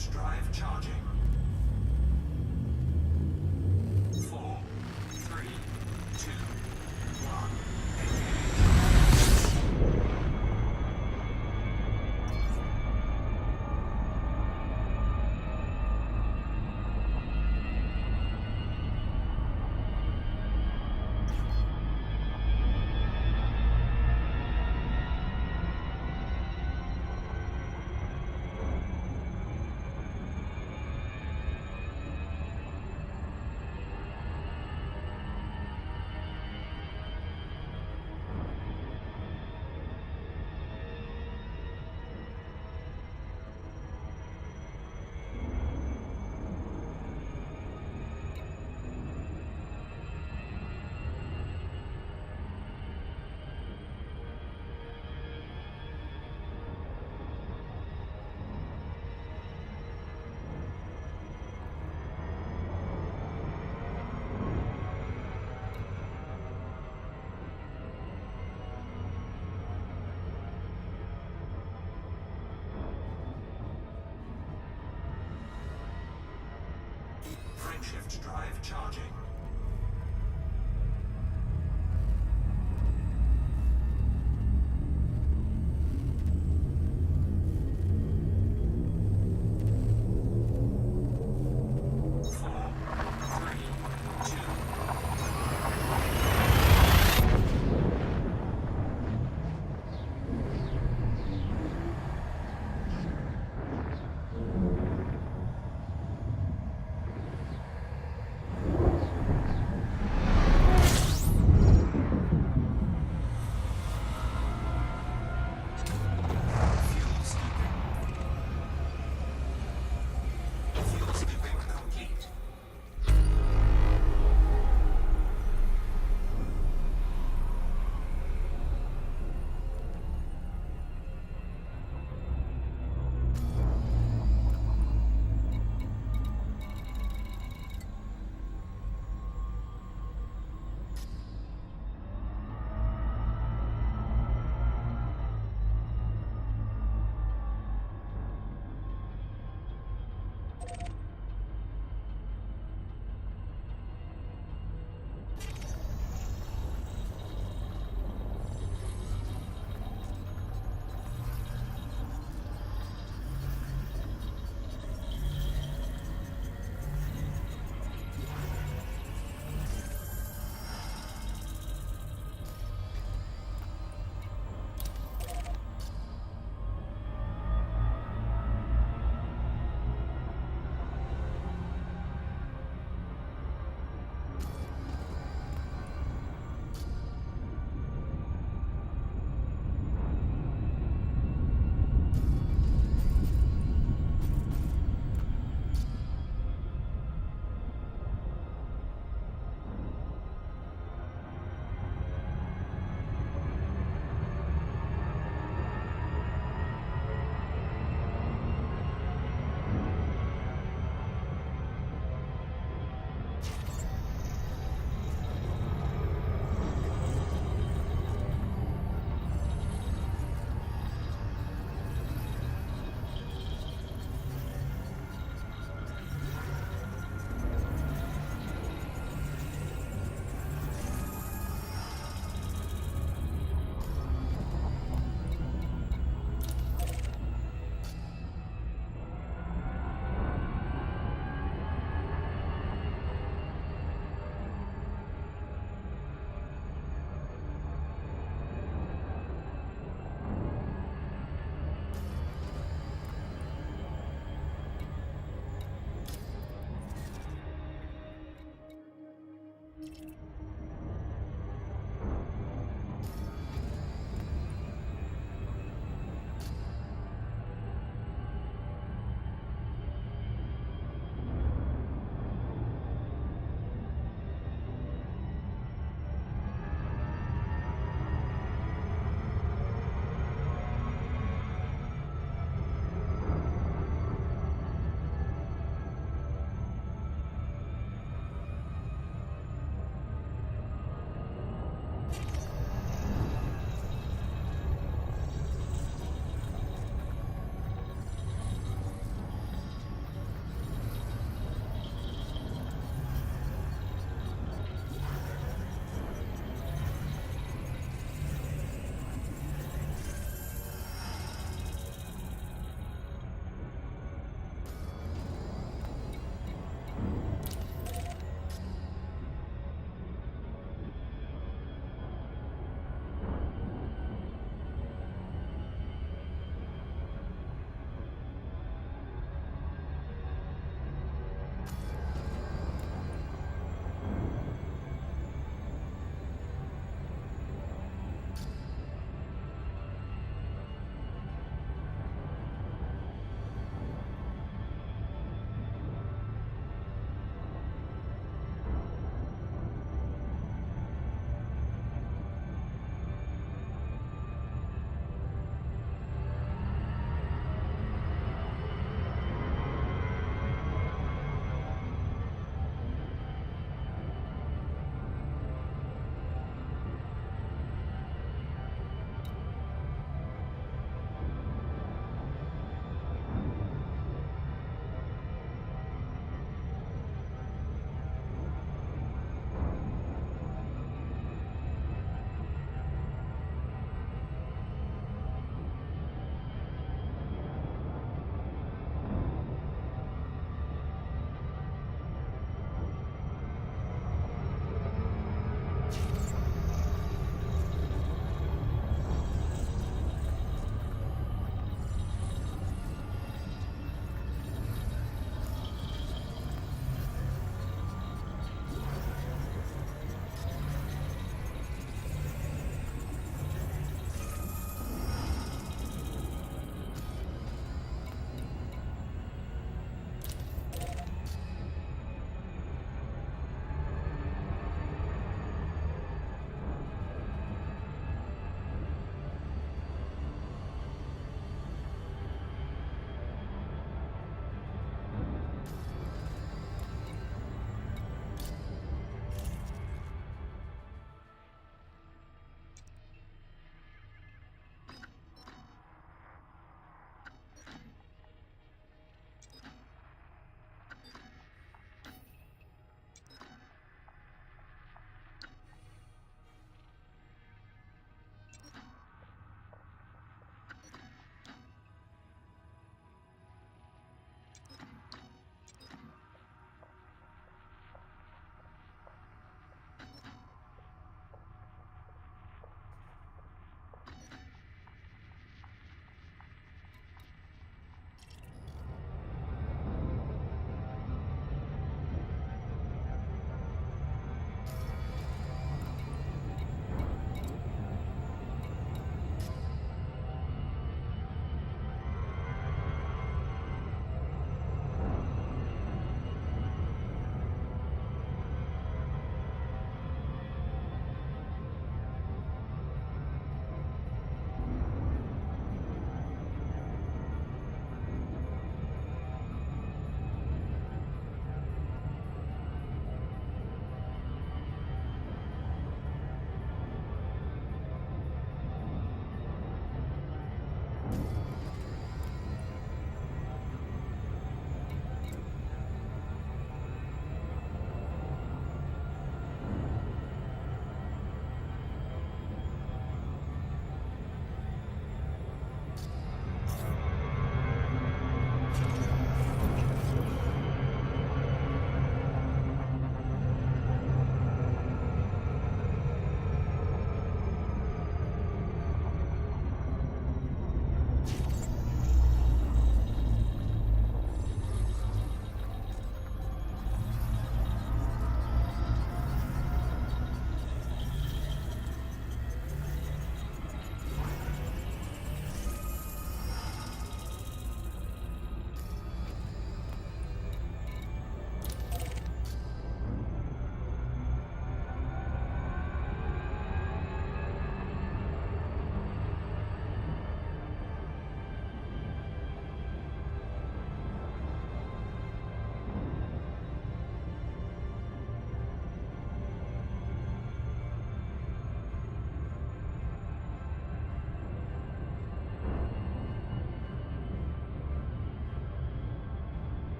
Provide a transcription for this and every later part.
Frameshift drive charging. 4, 3, 2, 1. Frameshift drive charging.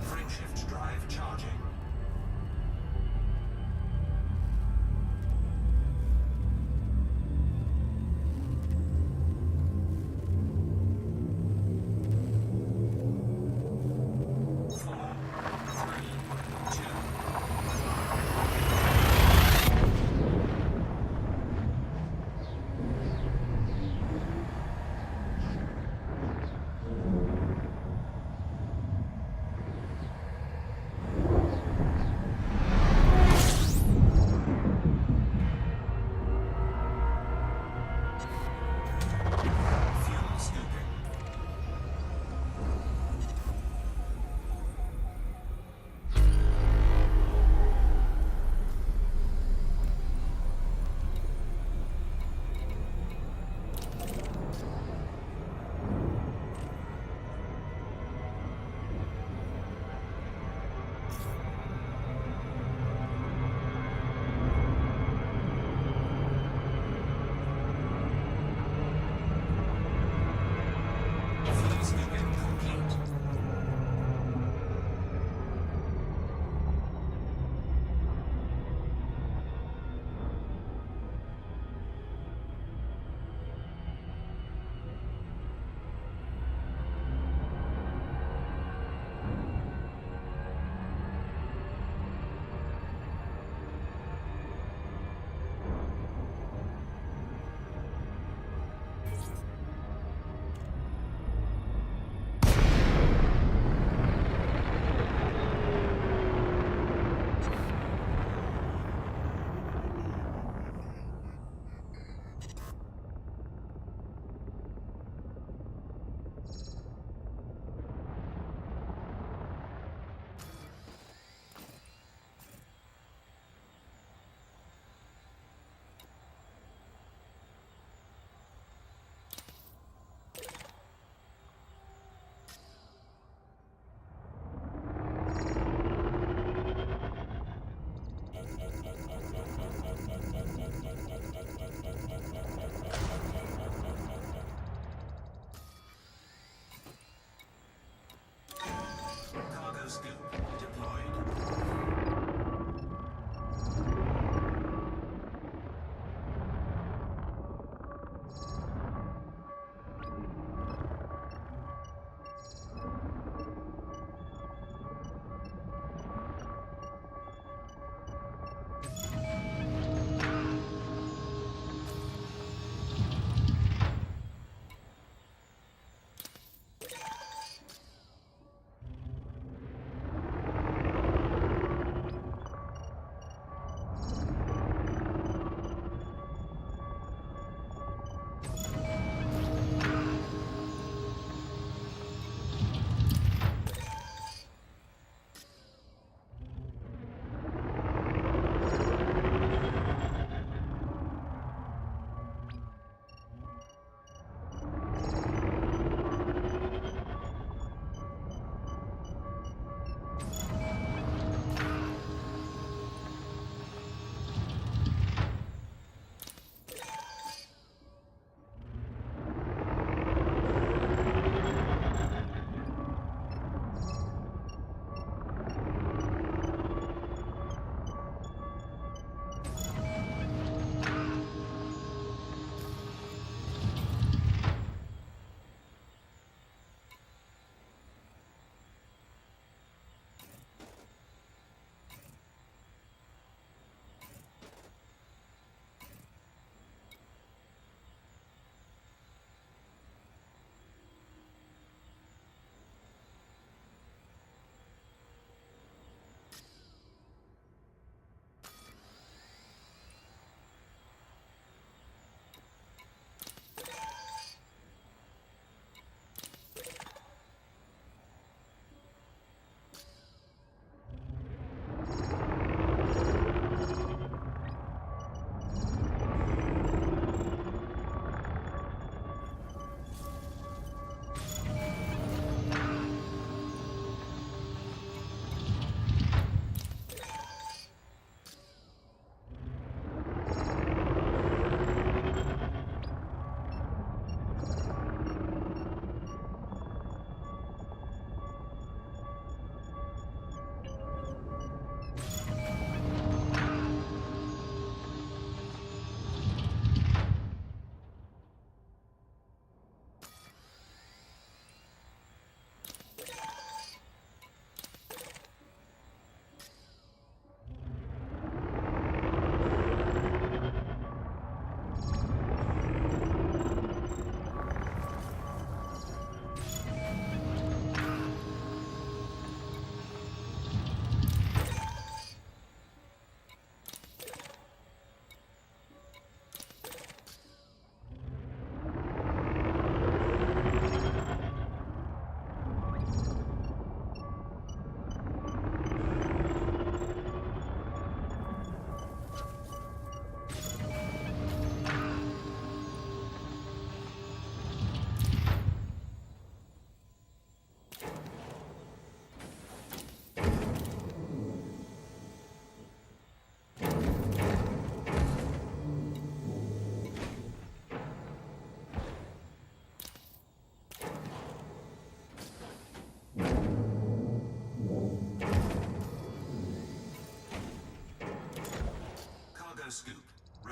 Frameshift drive charging.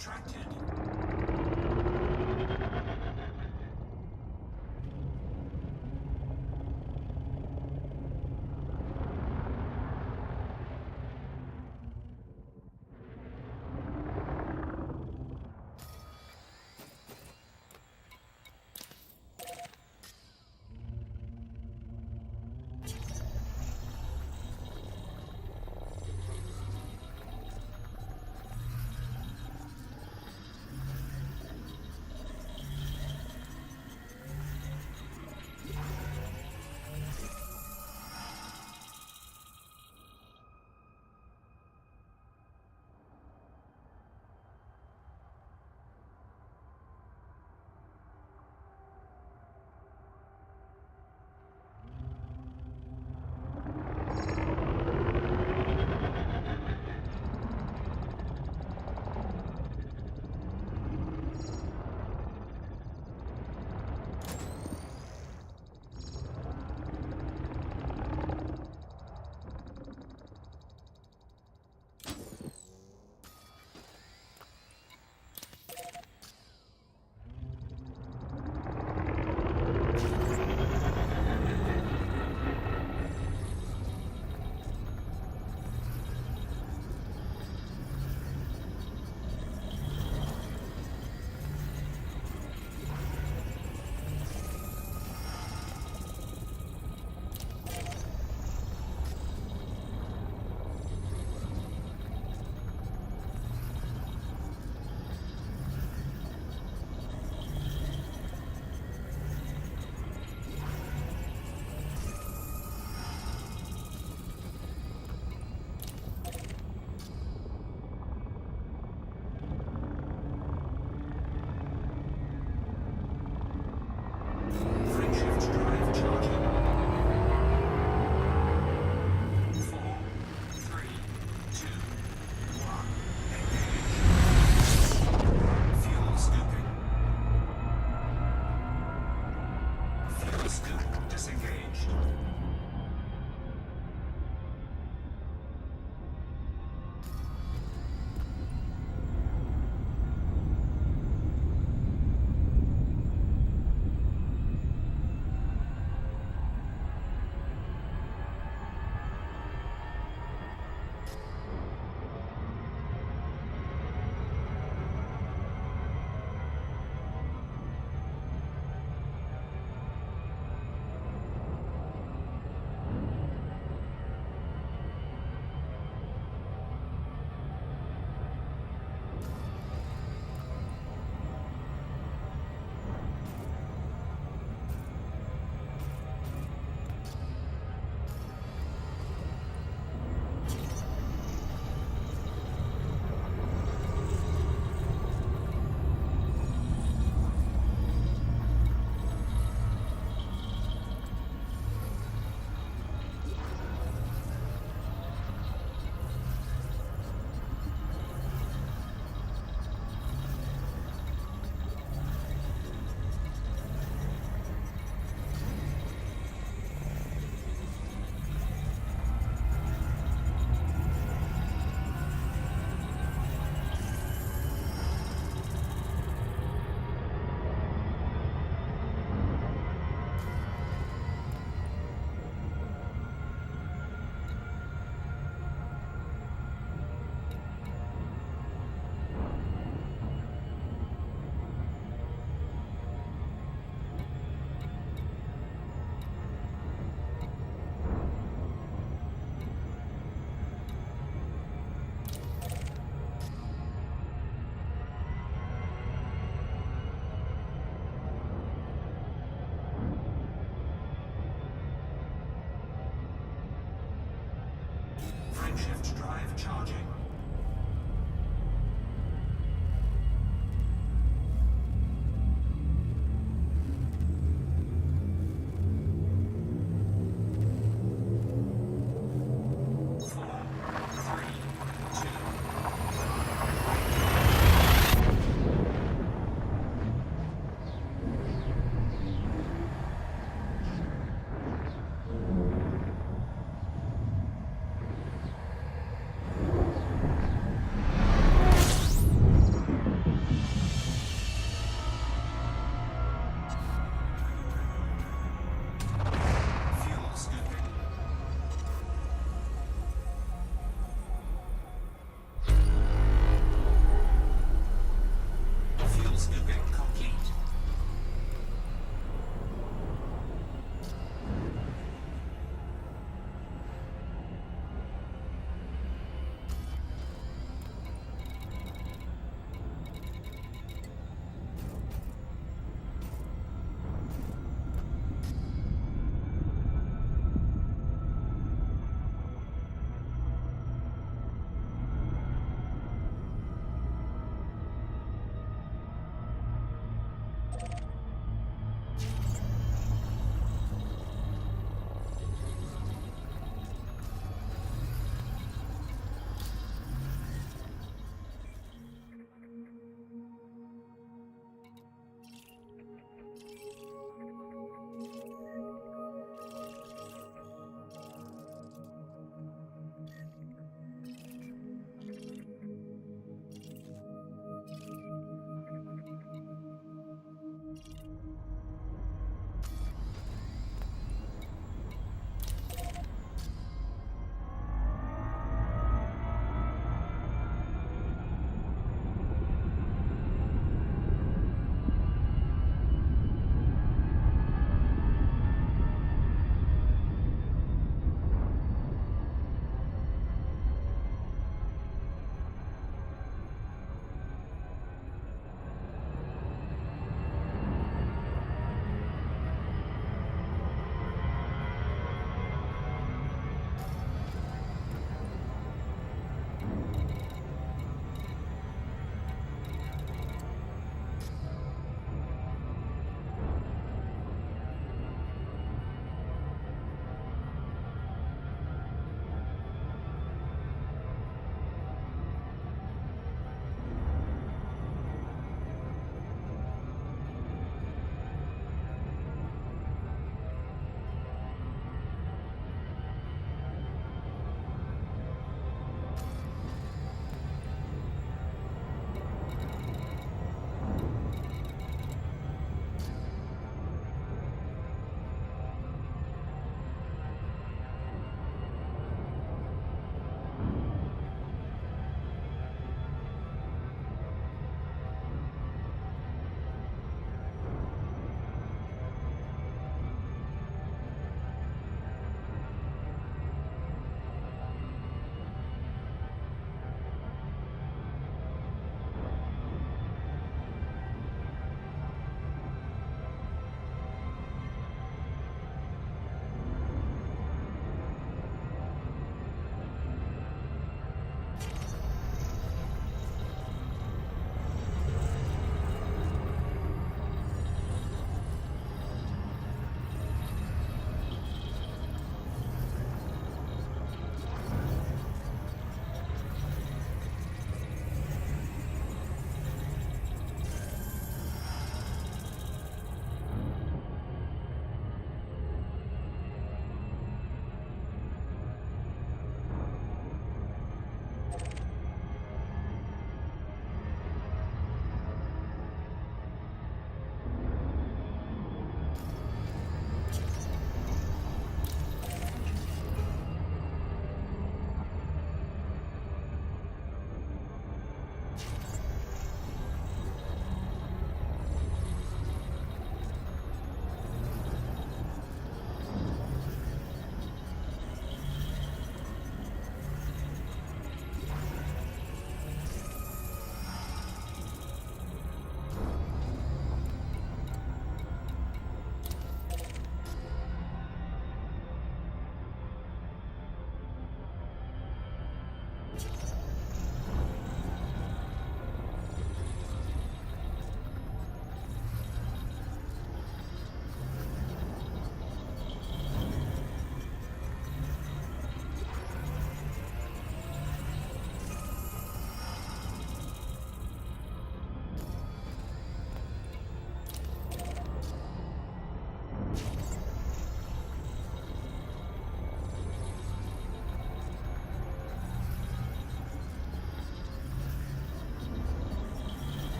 retracted. Shift drive charging. 4, 3, 2, 1. Engage. Fuel scooping. Fuel scoop disengaged. Shift drive charging.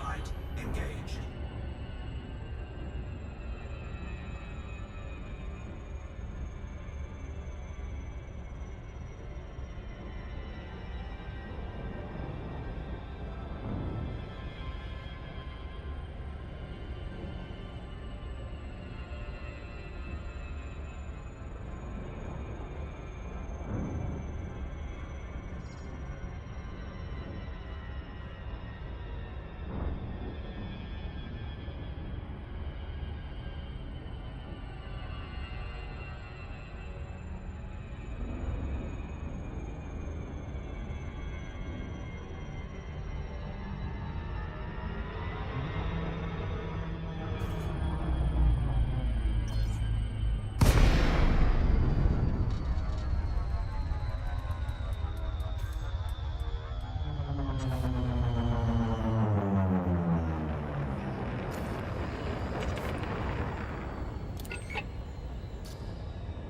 Flight engaged.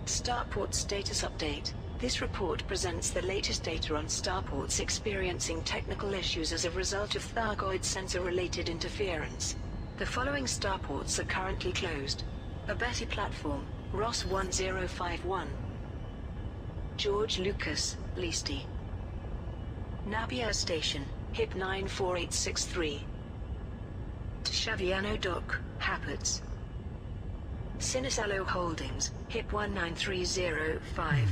Starport status update. This report presents the latest data on starports experiencing technical issues as a result of Thargoid sensor-related interference. The following starports are currently closed: Abeti Platform, Ross 1051, George Lucas, Leasty, Napier Station, HIP 94863, Tshaviano Dock, Happets, Sinisalo Holdings, HIP 19305.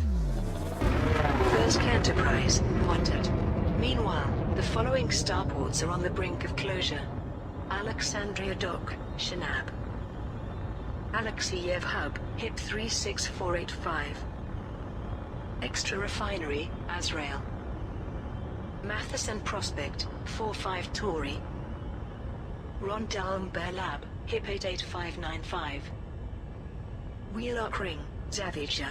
First Enterprise, Pontet. Meanwhile, the following starports are on the brink of closure: Alexandria Dock, Shinab, Alexeyev Hub, HIP 36485, Extra Refinery, Azrael, Matheson Prospect, 45 Tori, Rondalm Bear Lab, HIP 88595, Wheelock Ring, Zavicha.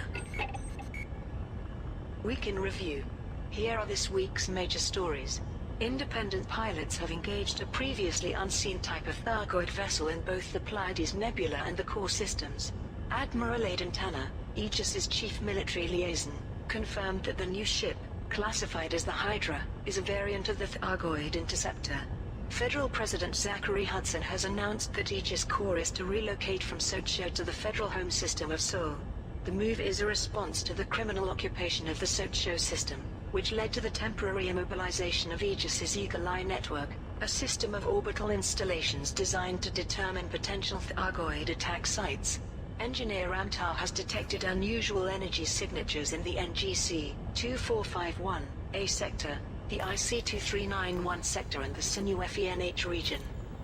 Week in Review. Here are this week's major stories. Independent pilots have engaged a previously unseen type of Thargoid vessel in both the Pleiades Nebula and the core systems. Admiral Aidan Tanner, Aegis's chief military liaison, confirmed that the new ship, classified as the Hydra, is a variant of the Thargoid Interceptor. Federal President Zachary Hudson has announced that Aegis Corps is to relocate from Socho to the federal home system of Seoul. The move is a response to the criminal occupation of the Socho system, which led to the temporary immobilization of Aegis's Eagle Eye network, a system of orbital installations designed to determine potential Thargoid attack sites. Engineer Ramtar has detected unusual energy signatures in the NGC 2451A sector, the IC2391 sector and the Sinuefi-NH region.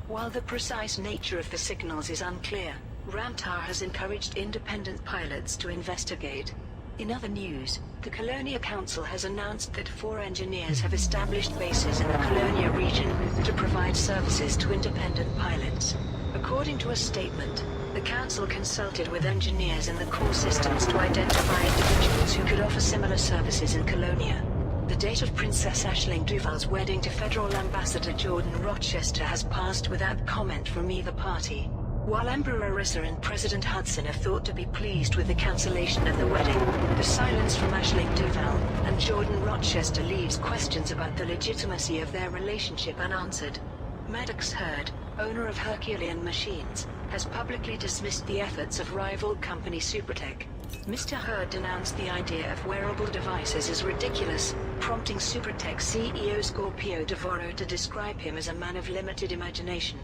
While the precise nature of the signals is unclear, Ramtar has encouraged independent pilots to investigate. In other news, the Colonia Council has announced that 4 engineers have established bases in the Colonia region to provide services to independent pilots. According to a statement, the Council consulted with engineers in the core systems to identify individuals who could offer similar services in Colonia. The date of Princess Aisling Duval's wedding to Federal Ambassador Jordan Rochester has passed without comment from either party. While Emperor Arissa and President Hudson are thought to be pleased with the cancellation of the wedding, the silence from Aisling Duval and Jordan Rochester leaves questions about the legitimacy of their relationship unanswered. Maddox Hurd, owner of Herculean Machines, has publicly dismissed the efforts of rival company Supertech. Mr. Hurd denounced the idea of wearable devices as ridiculous, prompting Supertech CEO Scorpio Devoro to describe him as a man of limited imagination.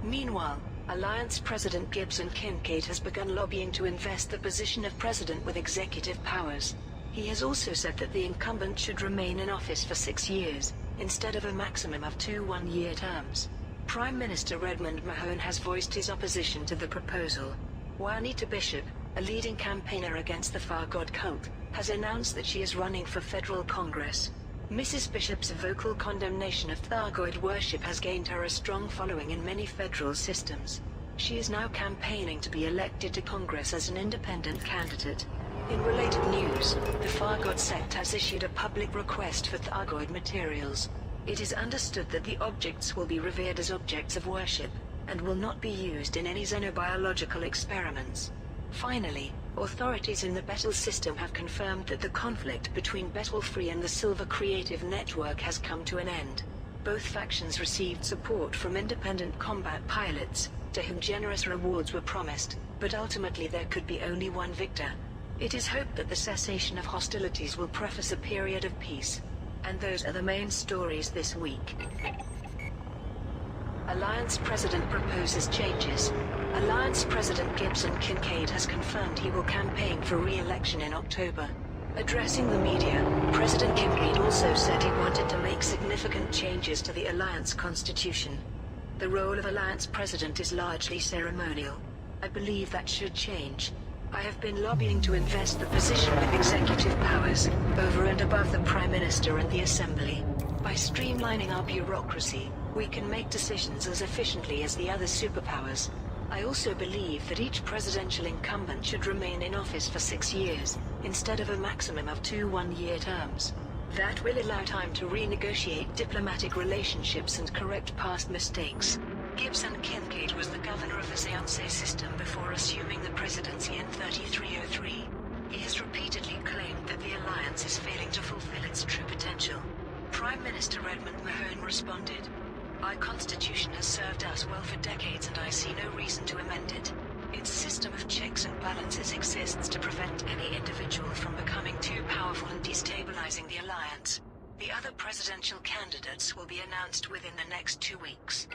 Meanwhile, Alliance President Gibson Kincaid has begun lobbying to invest the position of president with executive powers. He has also said that the incumbent should remain in office for 6 years, instead of a maximum of 2 one-year terms. Prime Minister Redmond Mahone has voiced his opposition to the proposal. Juanita Bishop, a leading campaigner against the Thargoid cult, has announced that she is running for federal Congress. Mrs. Bishop's vocal condemnation of Thargoid worship has gained her a strong following in many federal systems. She is now campaigning to be elected to Congress as an independent candidate. In related news, the Thargoid sect has issued a public request for Thargoid materials. It is understood that the objects will be revered as objects of worship, and will not be used in any xenobiological experiments. Finally, authorities in the Betel system have confirmed that the conflict between Betel Free and the Silver Creative Network has come to an end. Both factions received support from independent combat pilots, to whom generous rewards were promised, but ultimately there could be only one victor. It is hoped that the cessation of hostilities will preface a period of peace. And those are the main stories this week. Alliance President proposes changes. Alliance President Gibson Kincaid has confirmed he will campaign for re-election in October. Addressing the media, President Kincaid also said he wanted to make significant changes to the Alliance Constitution. The role of Alliance President is largely ceremonial. I believe that should change. I have been lobbying to invest the position with executive powers, over and above the Prime Minister and the Assembly. By streamlining our bureaucracy, we can make decisions as efficiently as the other superpowers. I also believe that each presidential incumbent should remain in office for 6 years, instead of a maximum of 2 one-year terms. That will allow time to renegotiate diplomatic relationships and correct past mistakes. Gibson Kincaid was the governor of the Seance system before assuming the presidency in 3303. He has repeatedly claimed that the alliance is failing to fulfill its true potential. Prime Minister Edmund Mahone responded, "Our constitution has served us well for decades and I see no reason to amend it. Its system of checks and balances exists to prevent any individual from becoming too powerful and destabilizing the alliance. The other presidential candidates will be announced within the next 2 weeks."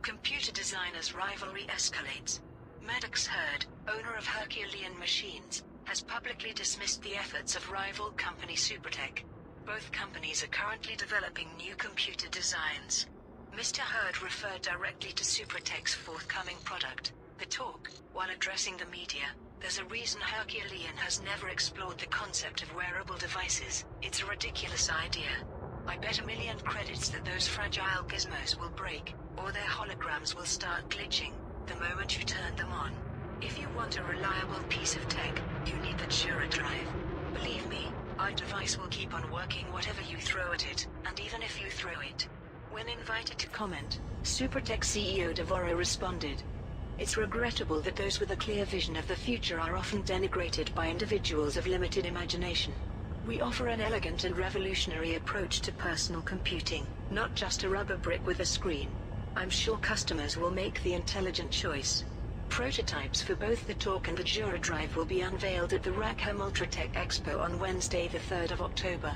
Computer designers' rivalry escalates. Maddox Hurd, owner of Herculean Machines, has publicly dismissed the efforts of rival company Supertech. Both companies are currently developing new computer designs. Mr. Hurd referred directly to Supertech's forthcoming product, the Talk, while addressing the media. "There's a reason Herculean has never explored the concept of wearable devices. It's a ridiculous idea. I bet $1 million credits that those fragile gizmos will break, or their holograms will start glitching, the moment you turn them on. If you want a reliable piece of tech, you need the Jura drive. Believe me, our device will keep on working whatever you throw at it, and even if you throw it." When invited to comment, Supertech CEO Devorah responded, "It's regrettable that those with a clear vision of the future are often denigrated by individuals of limited imagination. We offer an elegant and revolutionary approach to personal computing, not just a rubber brick with a screen. I'm sure customers will make the intelligent choice." Prototypes for both the Talk and the Jura drive will be unveiled at the Rackham Ultratech Expo on Wednesday the 3rd of October.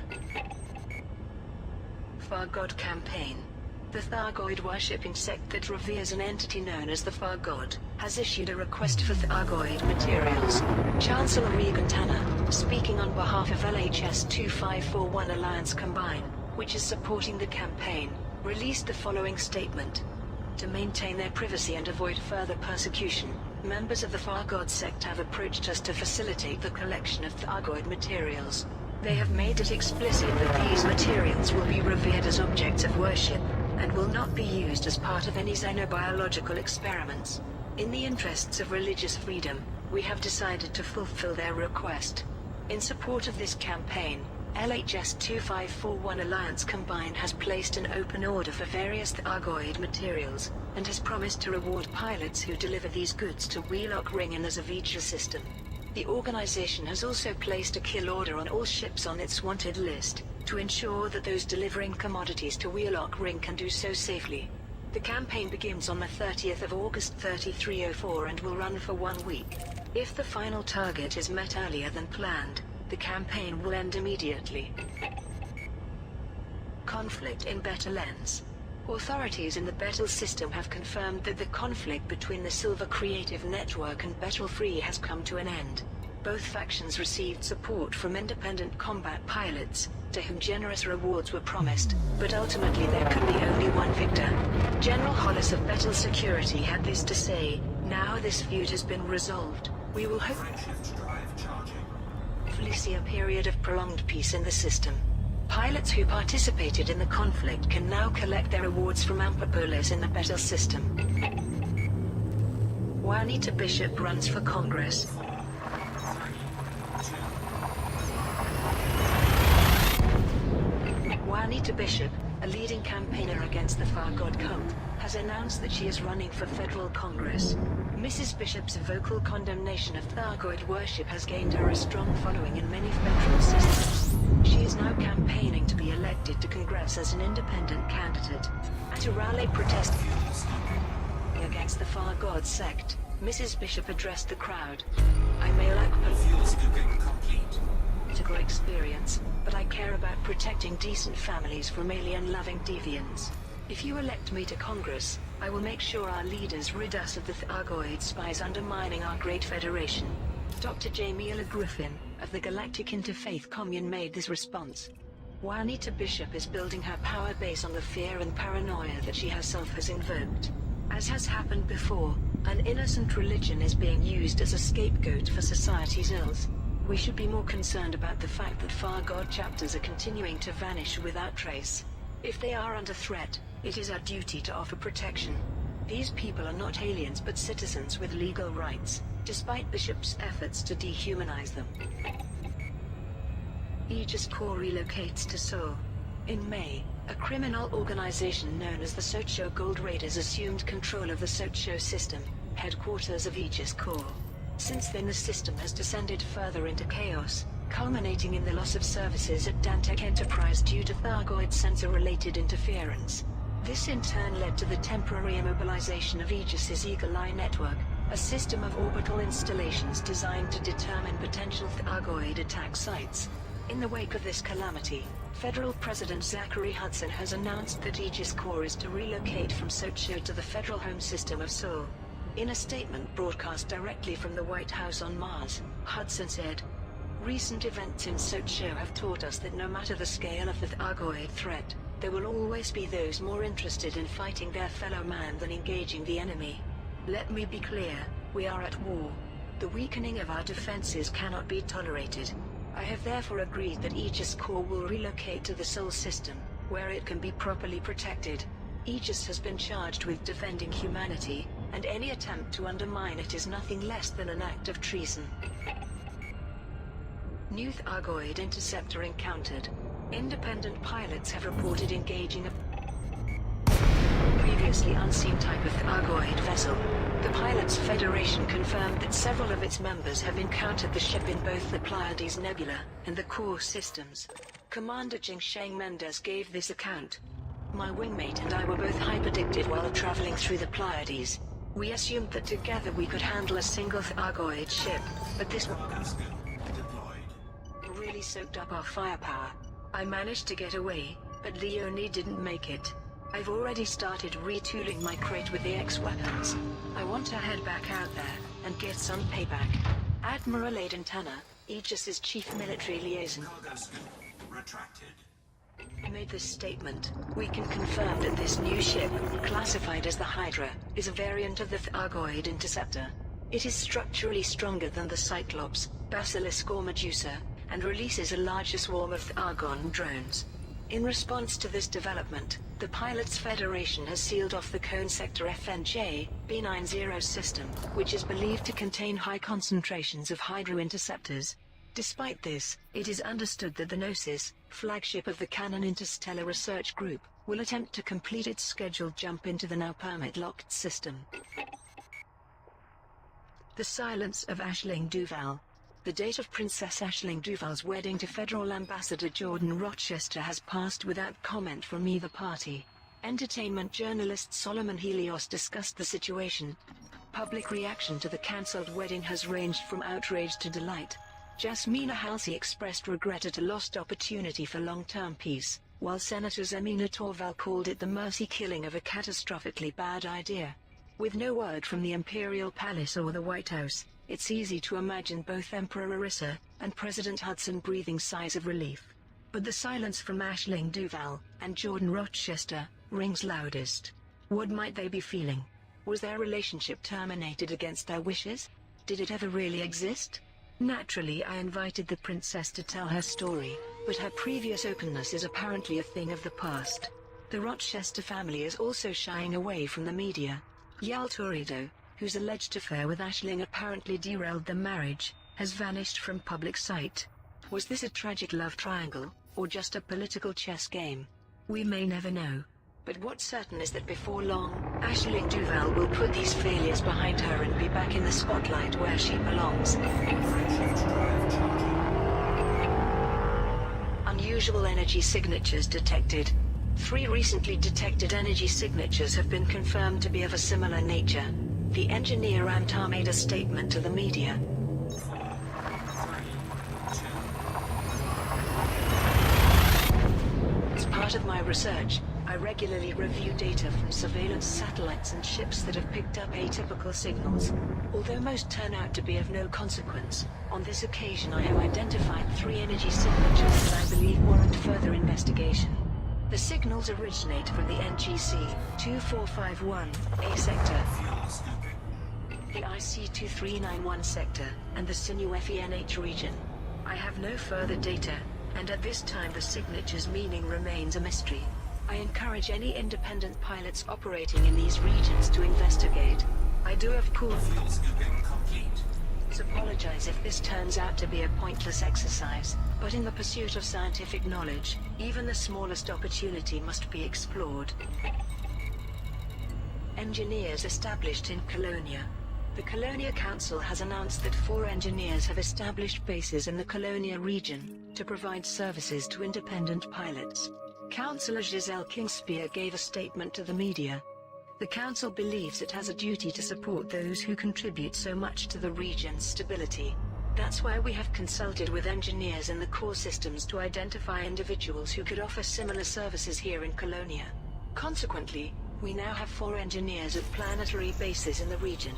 Thargoid Campaign. The Thargoid worshipping sect that reveres an entity known as the Far God, has issued a request for Thargoid materials. Chancellor Regan Tanner, speaking on behalf of LHS 2541 Alliance Combine, which is supporting the campaign, released the following statement. To maintain their privacy and avoid further persecution, members of the Far God sect have approached us to facilitate the collection of Thargoid materials. They have made it explicit that these materials will be revered as objects of worship, and will not be used as part of any xenobiological experiments. In the interests of religious freedom, we have decided to fulfill their request. In support of this campaign, LHS 2541 Alliance Combined has placed an open order for various Thargoid materials, and has promised to reward pilots who deliver these goods to Wheelock Ring in the Zavija system. The organization has also placed a kill order on all ships on its wanted list, to ensure that those delivering commodities to Wheelock Ring can do so safely. The campaign begins on the 30th of August 3304 and will run for 1 week. If the final target is met earlier than planned, the campaign will end immediately. Conflict in Better Lens. Authorities in the Betel system have confirmed that the conflict between the Silver Creative Network and Betel Free has come to an end. Both factions received support from independent combat pilots, to whom generous rewards were promised, but ultimately there could be only one victor. General Hollis of Betel Security had this to say, "Now this feud has been resolved, we will Frameshift drive charging. hopefully see a period of prolonged peace in the system." Pilots who participated in the conflict can now collect their rewards from Amperpolis in the Betel system. Juanita Bishop runs for Congress. 4, 3, 2. Juanita Bishop, a leading campaigner against the Far God cult, has announced that she is running for federal Congress. Mrs. Bishop's vocal condemnation of Thargoid worship has gained her a strong following in many federal systems. She is now campaigning to be elected to Congress as an independent candidate. At a rally protesting against the Far God sect, Mrs. Bishop addressed the crowd. "I may lack Fuel scooping complete. political experience, but I care about protecting decent families from alien-loving deviants. If you elect me to Congress, I will make sure our leaders rid us of the Thargoid spies undermining our great federation." Dr. Jamila Griffin, of the Galactic Interfaith Commune, made this response. Juanita Bishop is building her power base on the fear and paranoia that she herself has invoked. As has happened before, an innocent religion is being used as a scapegoat for society's ills. We should be more concerned about the fact that Far God chapters are continuing to vanish without trace. If they are under threat, it is our duty to offer protection. These people are not aliens but citizens with legal rights, despite Bishop's efforts to dehumanize them. Aegis Corps relocates to Seoul. In May, a criminal organization known as the Socho Gold Raiders assumed control of the Socho system, headquarters of Aegis Corps. Since then the system has descended further into chaos, culminating in the loss of services at Dantec Enterprise due to Thargoid sensor-related interference. This in turn led to the temporary immobilization of Aegis's Eagle Eye network, a system of orbital installations designed to determine potential Thargoid attack sites. In the wake of this calamity, Federal President Zachary Hudson has announced that Aegis Corps is to relocate from Socho to the Federal Home System of Seoul. In a statement broadcast directly from the White House on Mars, Hudson said, "Recent events in Socho have taught us that no matter the scale of the Thargoid threat, there will always be those more interested in fighting their fellow man than engaging the enemy. Let me be clear, we are at war. The weakening of our defenses cannot be tolerated. I have therefore agreed that Aegis Corps will relocate to the Seoul system, where it can be properly protected. Aegis has been charged with defending humanity, and any attempt to undermine it is nothing less than an act of treason." New Thargoid interceptor encountered. Independent pilots have reported engaging a previously unseen type of Thargoid vessel. The Pilots Federation confirmed that several of its members have encountered the ship in both the Pleiades Nebula and the core systems. Commander Jingsheng Mendez gave this account. "My wingmate and I were both hyperdicted while traveling through the Pleiades. We assumed that together we could handle a single Thargoid ship, but this Cargo scoop deployed. really soaked up our firepower. I managed to get away, but Leonie didn't make it. I've already started retooling my crate with the X weapons. I want to head back out there and get some payback." Admiral Aidan Tanner, Aegis's chief military liaison, Cargo scoop retracted. made this statement. "We can confirm that this new ship, classified as the Hydra, is a variant of the Thargoid Interceptor. It is structurally stronger than the Cyclops, Basilisk or Medusa, and releases a larger swarm of Thargon drones." In response to this development, the Pilots Federation has sealed off the Cone Sector FNJ B90 system, which is believed to contain high concentrations of Hydra interceptors. Despite this, it is understood that the Gnosis, flagship of the Cannon Interstellar Research Group, will attempt to complete its scheduled jump into the now permit-locked system. The silence of Aisling Duval. The date of Princess Aisling Duval's wedding to Federal Ambassador Jordan Rochester has passed without comment from either party. Entertainment journalist Solomon Helios discussed the situation. Public reaction to the cancelled wedding has ranged from outrage to delight. Jasmina Halsey expressed regret at a lost opportunity for long-term peace, while Senator Zemina Torval called it the mercy killing of a catastrophically bad idea. With no word from the Imperial Palace or the White House, it's easy to imagine both Emperor Arissa and President Hudson breathing sighs of relief. But the silence from Aisling Duval and Jordan Rochester rings loudest. What might they be feeling? Was their relationship terminated against their wishes? Did it ever really exist? Naturally, I invited the princess to tell her story, but her previous openness is apparently a thing of the past. The Rochester family is also shying away from the media. Yal Torrido, whose alleged affair with Aisling apparently derailed the marriage, has vanished from public sight. Was this a tragic love triangle, or just a political chess game? We may never know. But what's certain is that before long, Ashley Duval will put these failures behind her and be back in the spotlight where she belongs. Unusual energy signatures detected. 3 recently detected energy signatures have been confirmed to be of a similar nature. The engineer Antar made a statement to the media. As part of my research, I regularly review data from surveillance satellites and ships that have picked up atypical signals. Although most turn out to be of no consequence, on this occasion I have identified 3 energy signatures that I believe warrant further investigation. The signals originate from the NGC 2451A sector, the IC2391 sector, and the Sinuefi-NH region. I have no further data, and at this time the signature's meaning remains a mystery. I encourage any independent pilots operating in these regions to investigate. I do of course apologize if this turns out to be a pointless exercise, but in the pursuit of scientific knowledge, even the smallest opportunity must be explored. Engineers established in Colonia. The Colonia Council has announced that 4 engineers have established bases in the Colonia region to provide services to independent pilots. Councillor Giselle Kingspear gave a statement to the media. The Council believes it has a duty to support those who contribute so much to the region's stability. That's why we have consulted with engineers in the core systems to identify individuals who could offer similar services here in Colonia. Consequently, we now have 4 engineers at planetary bases in the region.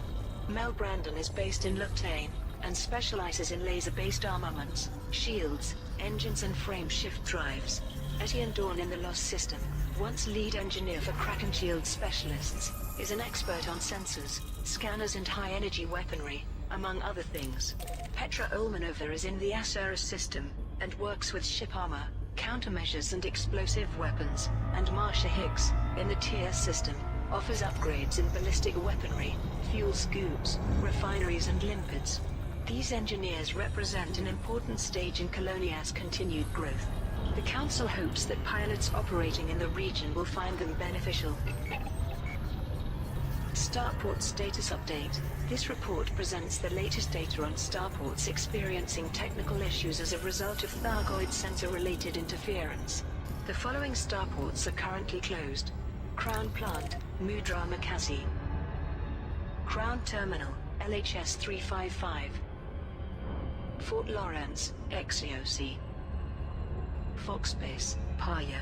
Mel Brandon is based in Lutane, and specializes in laser-based armaments, shields, engines and frame shift drives. Etienne Dawn in the Lost System, once lead engineer for Kraken Shield Specialists, is an expert on sensors, scanners and high-energy weaponry, among other things. Petra Ulmanova is in the Acerus system, and works with ship armor, countermeasures and explosive weapons, and Marsha Hicks, in the TIER system, offers upgrades in ballistic weaponry, fuel scoops, refineries and limpids. These engineers represent an important stage in Colonia's continued growth. The Council hopes that pilots operating in the region will find them beneficial. Starport Status Update. This report presents the latest data on starports experiencing technical issues as a result of Thargoid sensor-related interference. The following starports are currently closed. Crown Plant, Mudra Makasi. Crown Terminal, LHS 355. Fort Lawrence, XEOC. Foxbase, Paya.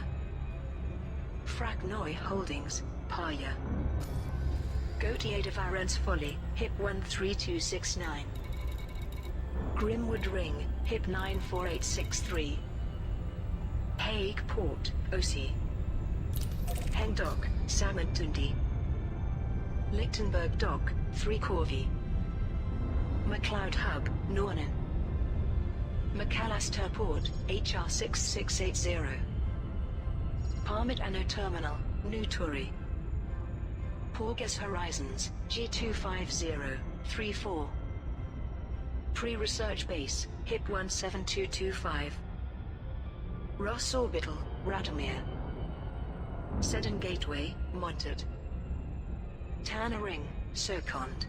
Fraknoi Holdings, Paya. Gautier de Varennes Folly, HIP 13269. Grimwood Ring, HIP 94863. Hague Port, OC. Hengdok, Samantundi. Lichtenberg Dock, 3 Corvi. McLeod Hub, Nornan. McAllister Port, HR 6680. Parmit Anno Terminal, Nuturi. Porges Horizons, G25034. Pre-Research Base, HIP 17225. Ross Orbital, Radomir. Sedan Gateway, Monted. Tanner Ring, Sokond.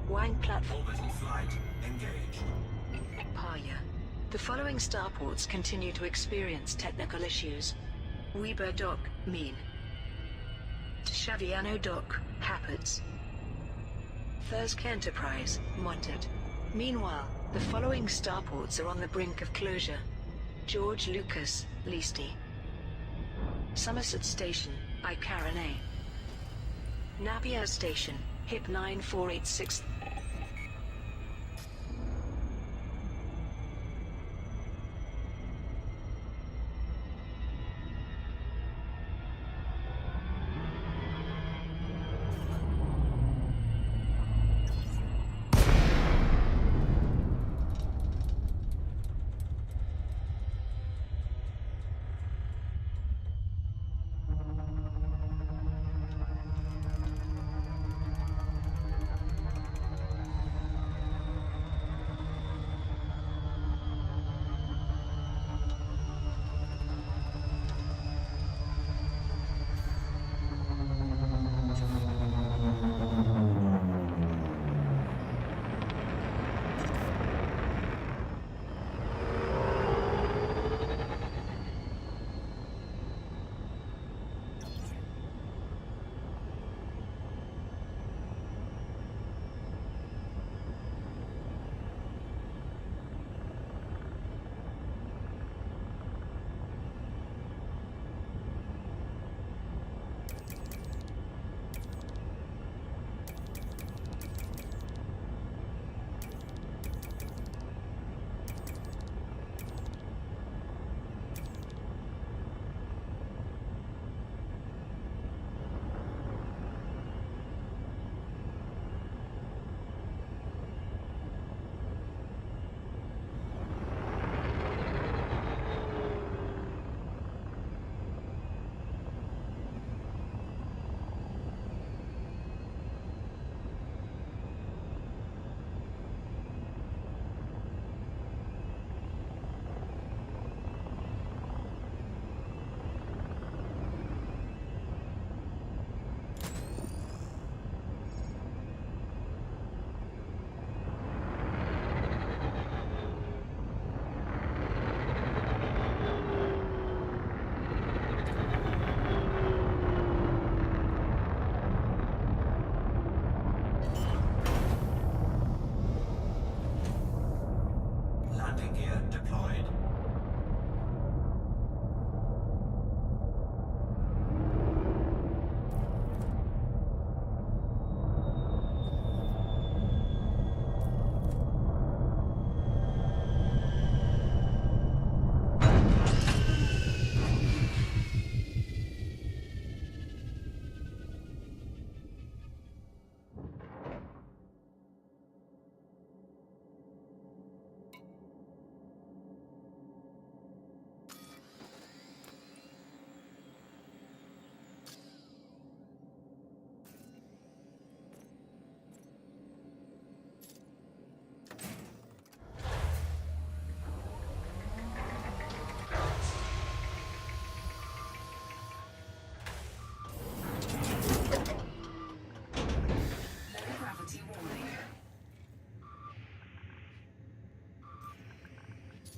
Wang Platform. Orbital flight engaged. Paya. The following starports continue to experience technical issues. Weber Dock, Mean. Shaviano Dock, Happets. Thirsk Enterprise, Monted. Meanwhile, the following starports are on the brink of closure. George Lucas, Leasty. Somerset Station, Icarone. Napier Station, HIP 9486.